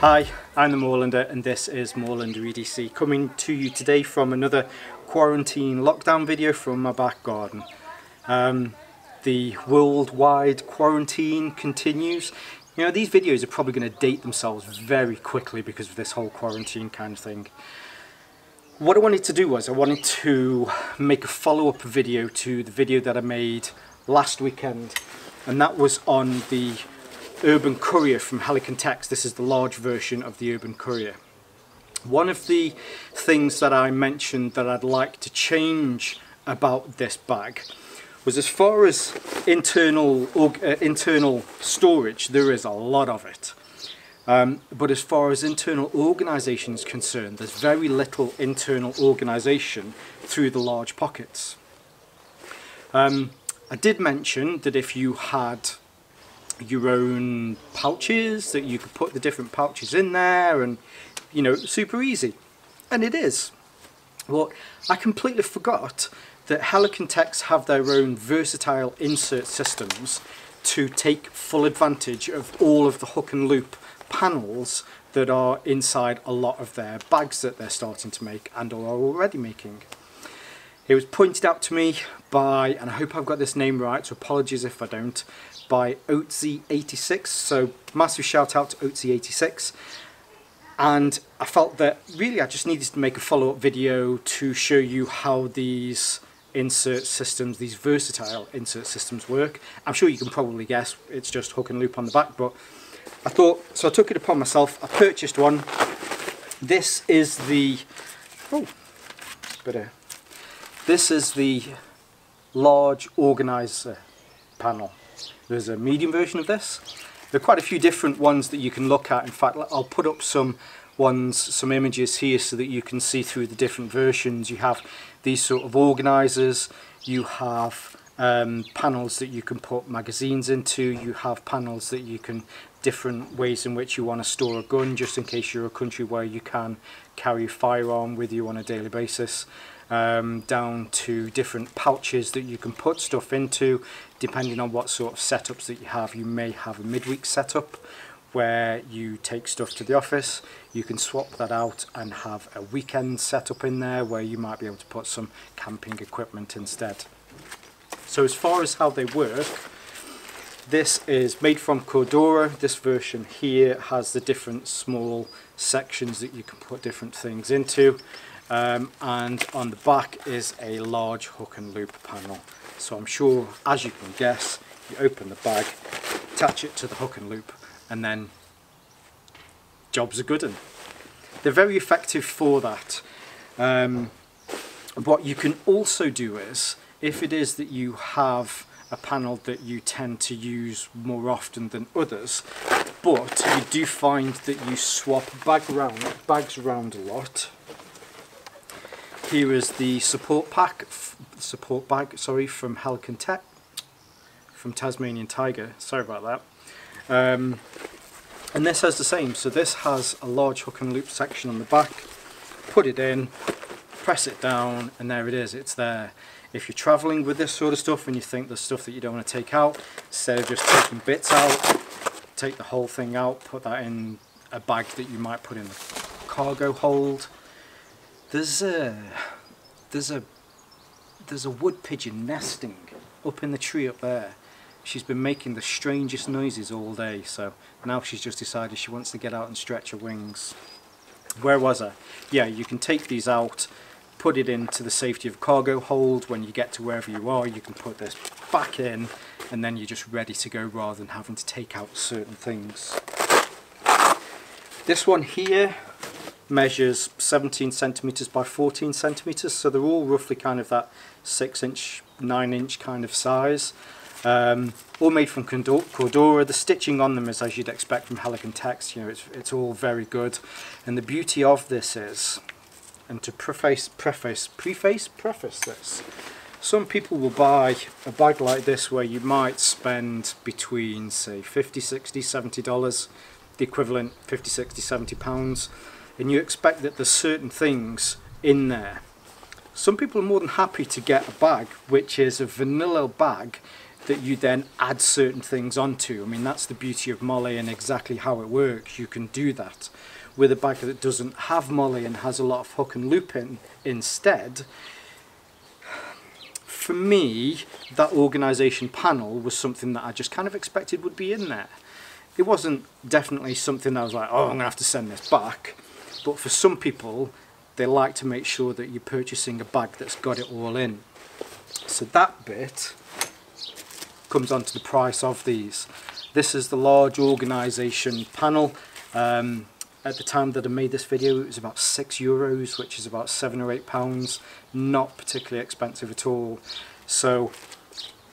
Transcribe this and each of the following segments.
Hi, I'm the Moorlander and this is Moorlander EDC, coming to you today from another quarantine lockdown video from my back garden. The worldwide quarantine continues. You know, these videos are probably going to date themselves very quickly because of this whole quarantine kind of thing. What I wanted to do was I wanted to make a follow-up video to the video that I made last weekend, and that was on the Urban Courier from Helikon Tex. This is the large version of the Urban Courier. One of the things that I mentioned that I'd like to change about this bag was, as far as internal storage, there is a lot of it. But as far as internal organisation is concerned, there's very little internal organisation through the large pockets. I did mention that if you had your own pouches, that you could put the different pouches in there and, you know, super easy. And it is. Well, I completely forgot that Helikon Tex have their own versatile insert systems to take full advantage of all of the hook and loop panels that are inside a lot of their bags that they're starting to make and are already making. It was pointed out to me by, and I hope I've got this name right, so apologies if I don't, by Oetzi 86, so massive shout out to Oetzi 86. And I felt that really I just needed to make a follow-up video to show you how these insert systems, these versatile insert systems work. I'm sure you can probably guess it's just hook and loop on the back, but I thought, so I took it upon myself. I purchased one. This is the, this is the large organizer panel. There's a medium version of this. There are quite a few different ones that you can look at. In fact, I'll put up some images here so that you can see through the different versions. You have these sort of organizers, you have panels that you can put magazines into, you have panels that you can, different ways in which you want to store a gun, just in case you're a country where you can carry a firearm with you on a daily basis, down to different pouches that you can put stuff into. Depending on what sort of setups that you have, you may have a midweek setup where you take stuff to the office. You can swap that out and have a weekend setup in there where you might be able to put some camping equipment instead. So as far as how they work, this is made from Cordura. This version here has the different small sections that you can put different things into, and on the back is a large hook and loop panel. So I'm sure, as you can guess, you open the bag, attach it to the hook and loop, and then job's a good one. They're very effective for that. What you can also do is, if it is that you have a panel that you tend to use more often than others, but you do find that you swap bags around a lot. Here is the support bag, from Helikon Tex, from Tasmanian Tiger. Sorry about that. And this has the same. So this has a large hook and loop section on the back. Put it in, press it down, and there it is. It's there. If you're travelling with this sort of stuff and you think there's stuff that you don't want to take out, instead of just taking bits out, take the whole thing out, put that in a bag that you might put in the cargo hold. There's a wood pigeon nesting up in the tree up there. She's been making the strangest noises all day, so now she's just decided she wants to get out and stretch her wings. Where was I? Yeah, you can take these out, put it into the safety of cargo hold. When you get to wherever you are, you can put this back in, and then you're just ready to go rather than having to take out certain things. This one here measures 17 centimeters by 14 centimeters, so they're all roughly kind of that 6-inch, 9-inch kind of size. All made from Cordura. The stitching on them is as you'd expect from Helikon Tex. You know, it's all very good. And the beauty of this is, and to preface this, some people will buy a bag like this where you might spend between, say, $50, $60, $70, the equivalent 50, 60, 70 pounds, and you expect that there's certain things in there. Some people are more than happy to get a bag which is a vanilla bag that you then add certain things onto. I mean, that's the beauty of moly and exactly how it works. You can do that. With a bag that doesn't have moly and has a lot of hook and loop in instead, for me, that organisation panel was something that I just kind of expected would be in there. It wasn't definitely something that I was like, oh, I'm going to have to send this back. But for some people, they like to make sure that you're purchasing a bag that's got it all in. So that bit comes onto the price of these. This is the large organisation panel. At the time that I made this video, it was about €6, which is about £7 or £8. Not particularly expensive at all. So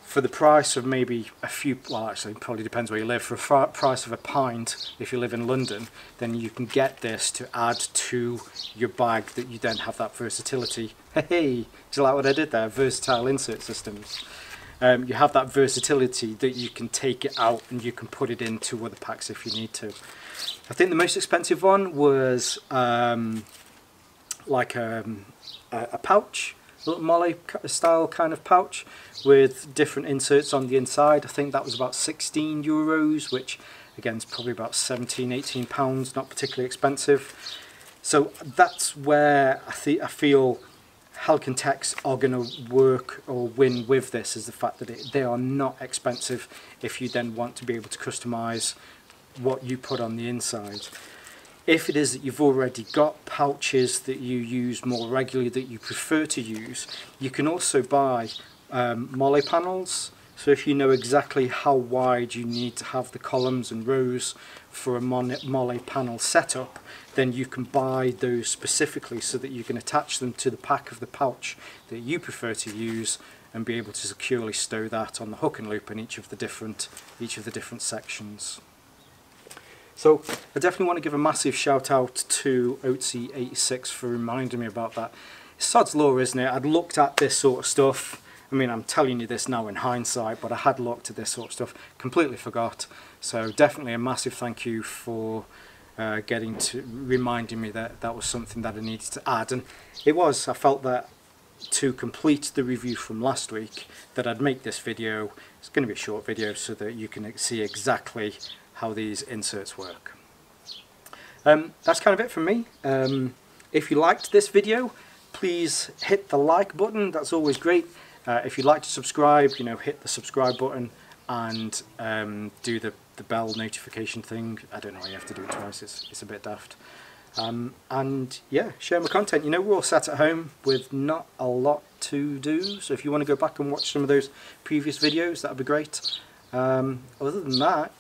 for the price of maybe a few, well actually it probably depends where you live, for a price of a pint, if you live in London, then you can get this to add to your bag, that you then have that versatility. Hey, do you like what I did there? Versatile insert systems. You have that versatility that you can take it out and you can put it into other packs if you need to. I think the most expensive one was like a pouch, a little molly style kind of pouch with different inserts on the inside. I think that was about €16, which again is probably about £17–18, not particularly expensive. So that's where I feel Helikon Tex are going to work or win with this, is the fact that they are not expensive if you then want to be able to customise what you put on the inside. If it is that you've already got pouches that you use more regularly, that you prefer to use, you can also buy moly panels. So if you know exactly how wide you need to have the columns and rows for a moly panel setup, then you can buy those specifically so that you can attach them to the pack of the pouch that you prefer to use and be able to securely stow that on the hook and loop in each of the different sections. So I definitely want to give a massive shout out to Oetzi 86 for reminding me about that. It's sod's law, isn't it? I'd looked at this sort of stuff. I mean, I'm telling you this now in hindsight, but I had looked at this sort of stuff, completely forgot. So definitely a massive thank you for reminding me that that was something that I needed to add. And it was, I felt that to complete the review from last week, that I'd make this video. It's going to be a short video so that you can see exactly how these inserts work. That's kind of it from me. If you liked this video, please hit the like button. That's always great. If you'd like to subscribe, hit the subscribe button and do the bell notification thing. I don't know why you have to do it twice, it's a bit daft. And yeah, share my content. We're all sat at home with not a lot to do, so if you want to go back and watch some of those previous videos, that would be great. Other than that,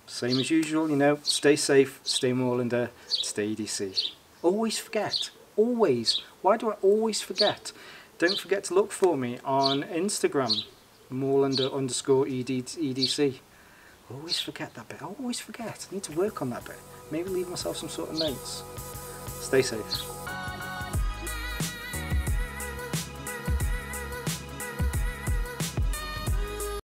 same as usual, stay safe, stay Moorlander, stay EDC. Always forget, always. Why do I always forget? Don't forget to look for me on Instagram, Moorlander_EDC. Always forget that bit, I always forget. I need to work on that bit. Maybe leave myself some sort of notes. Stay safe.